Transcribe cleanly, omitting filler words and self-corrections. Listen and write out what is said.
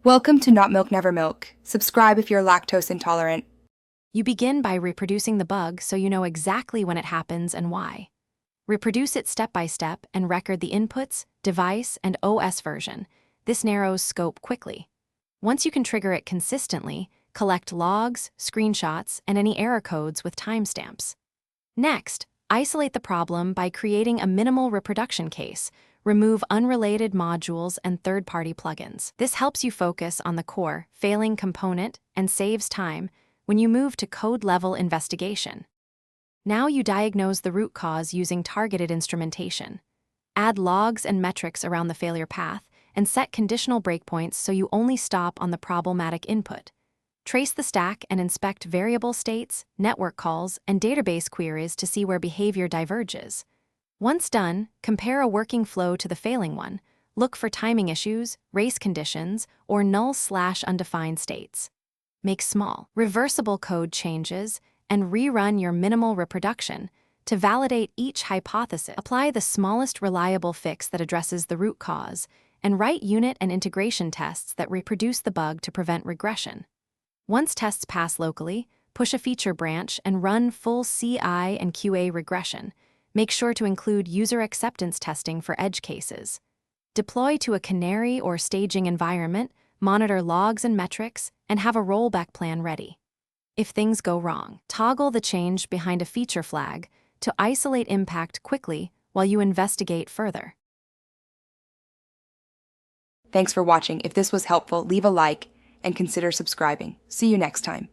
Welcome to Not Milk Never Milk. Subscribe if you're lactose intolerant. You begin by reproducing the bug so you know exactly when it happens and why. Reproduce it step by step and record the inputs, device, and OS version. This narrows scope quickly. Once you can trigger it consistently, collect logs, screenshots, and any error codes with timestamps. Next, isolate the problem by creating a minimal reproduction case. Remove unrelated modules and third-party plugins. This helps you focus on the core, failing component and saves time when you move to code-level investigation. Now you diagnose the root cause using targeted instrumentation. Add logs and metrics around the failure path and set conditional breakpoints so you only stop on the problematic input. Trace the stack and inspect variable states, network calls, and database queries to see where behavior diverges. Once done, compare a working flow to the failing one. Look for timing issues, race conditions, or null/undefined states. Make small, reversible code changes and rerun your minimal reproduction. To validate each hypothesis, apply the smallest reliable fix that addresses the root cause, and write unit and integration tests that reproduce the bug to prevent regression. Once tests pass locally, push a feature branch and run full CI and QA regression. Make sure to include user acceptance testing for edge cases. Deploy to a canary or staging environment, monitor logs and metrics, and have a rollback plan ready. If things go wrong, toggle the change behind a feature flag to isolate impact quickly while you investigate further. Thanks for watching. If this was helpful, leave a like and consider subscribing. See you next time.